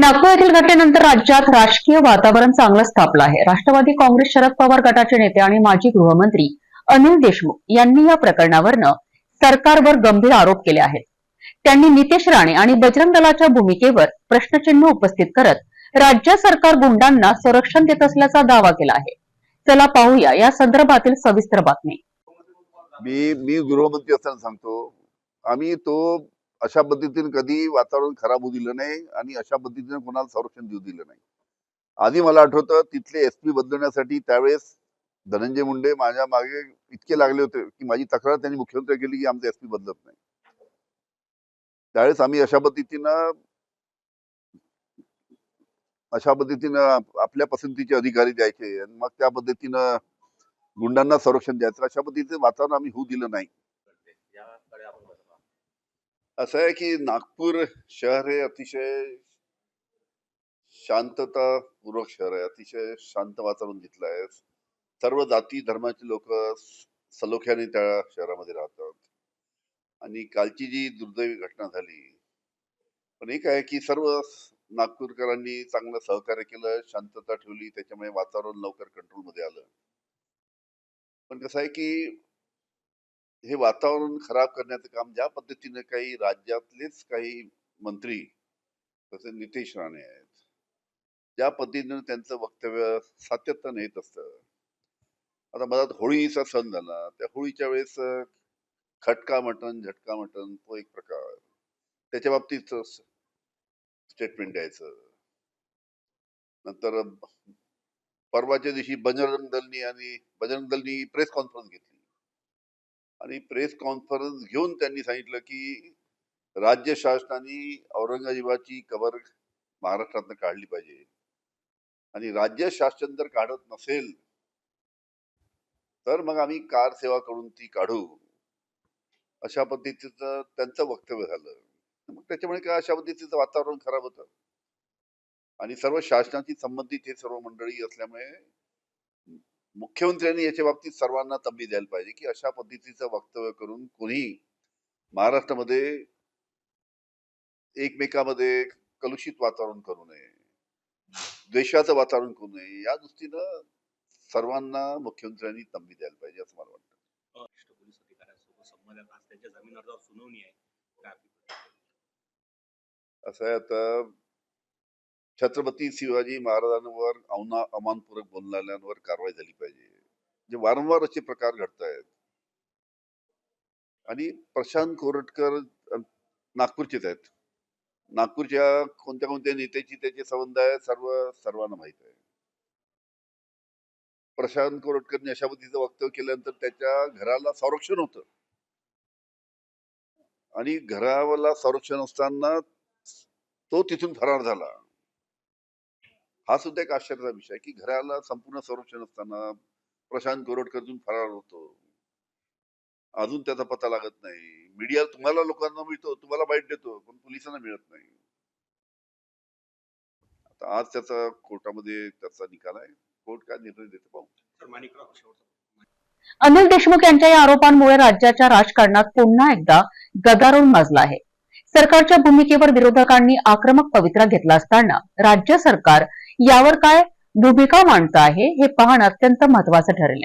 नागपूर येथील घटनेनंतर राज्यात राजकीय वातावरण चांगलंच तापलं आहे। राष्ट्रवादी काँग्रेस शरद पवार गटाचे नेते आणि माजी गृहमंत्री अनिल देशमुख यांनी या प्रकरणावरनं सरकारवर गंभीर आरोप केले आहेत। त्यांनी नितेश राणे आणि बजरंग दलाच्या भूमिकेवर प्रश्नचिन्ह उपस्थित करत राज्य सरकार गुंडांना संरक्षण देत असल्याचा दावा केला आहे। चला पाहूया या संदर्भातील सविस्तर बातमी। मी गृहमंत्री असताना सांगतो, आम्ही तो अशा पद्धतीने कधी वातावरण खराब होऊ दिलं नाही आणि अशा पद्धतीने कोणाला संरक्षण देऊ दिलं नाही। आधी मला आठवतं तिथले एसपी बदलण्यासाठी त्यावेळेस धनंजय मुंडे माझ्या मागे इतके लागले होते की माझी तक्रार त्यांनी मुख्यमंत्री केली की आमचा एसपी बदलत नाही। त्यावेळेस आम्ही अशा पद्धतीनं आपल्या पसंतीचे अधिकारी द्यायचे आणि मग त्या पद्धतीनं गुंडांना संरक्षण द्यायचं, अशा पद्धतीचं वातावरण आम्ही होऊ दिलं नाही। असं आहे की नागपूर शहर हे अतिशय शांततापूर्वक शहर आहे, अतिशय शांत वातावरण तिथलं आहे। सर्व जाती धर्माचे लोक सलोख्याने त्या शहरामध्ये राहतात आणि कालची जी दुर्दैवी घटना झाली, पण एक आहे की सर्व नागपूरकरांनी चांगलं सहकार्य केलं, शांतता ठेवली, त्याच्यामुळे वातावरण लवकर कंट्रोलमध्ये आलं। पण कसं आहे की हे वातावरण खराब करण्याचं काम ज्या पद्धतीने काही राज्यातलेच काही मंत्री जसे नितेश राणे आहेत, ज्या पद्धतीने त्यांचं वक्तव्य सातत्यानं येत असतं। आता मला होळीचा सण झाला, त्या होळीच्या वेळेस खटका मटन झटका मटन तो एक प्रकार, त्याच्या बाबतीत स्टेटमेंट द्यायचं। नंतर परवाच्या दिवशी बजरंग दलनी प्रेस कॉन्फरन्स घेतली आणि प्रेस कॉन्फरन्स घेऊन त्यांनी सांगितलं की राज्य शासनाने औरंगजेबाची कबर महाराष्ट्रातनं काढली पाहिजे आणि राज्य शासन जर काढत नसेल तर मग आम्ही कार सेवा करून ती काढू, अशा पद्धतीचं त्यांचं वक्तव्य झालं। मग त्याच्यामुळे काय अशा पद्धतीचं वातावरण खराब होतं आणि सर्व शासनाशी संबंधित हे सर्व मंडळी असल्यामुळे मुख्यमंत्र्यांनी याच्या बाबतीत सर्वांना तंबी द्यायला पाहिजे की अशा पद्धतीचं वक्तव्य करून कोणी महाराष्ट्रामध्ये एकमेकांमध्ये कलुषित वातावरण करू नये, द्वेषाचं वातावरण करू नये, या दृष्टीनं सर्वांना मुख्यमंत्र्यांनी तंबी द्यायला पाहिजे असं मला वाटतं। पोलीस अधिकाऱ्यांसोबत संवाद त्यांच्या जमीन अर्जावर सुनावणी आहे। असं आहे, आता छत्रपती शिवाजी महाराजांवर अवमानपूरक बोलणाऱ्यांवर कारवाई झाली पाहिजे। जे वारंवार असे प्रकार घडत आहेत आणि प्रशांत कोरटकर नागपूरचेच आहेत, नागपूरच्या कोणत्या नेत्याची त्याचे संबंध आहे सर्वांना माहित आहे। प्रशांत कोरटकरने अशा पद्धतीचं वक्तव्य केल्यानंतर त्याच्या घराला संरक्षण होतं आणि घराला संरक्षण असताना तो तिथून फरार झाला। हा सुद्धा एक आश्चर्याचा विषय की घराला संपूर्ण संरक्षण असताना प्रशांत कोरटकर तिथून फरार होतो, अजून त्याचा पत्ता लागत नाही। मीडिया तुम्हाला लोकांना मिळतो, तुम्हाला बाईट देतो, पण पोलिसांना मिळत नाही। आता आज त्याचा कोर्टामध्ये त्याचा निकाल आहे, कोर्ट काय निर्णय देते पाहू। अनिल देशमुख यांच्या या आरोपांमुळे राज्याच्या राजकारणात पुन्हा एकदा गदारोळ माजला आहे। सरकारच्या भूमिकेवर विरोधकांनी आक्रमक पवित्रा घेतला असताना राज्य सरकार यावर काय भूमिका मांडत आहे हे पाहणं अत्यंत महत्त्वाचं ठरेल।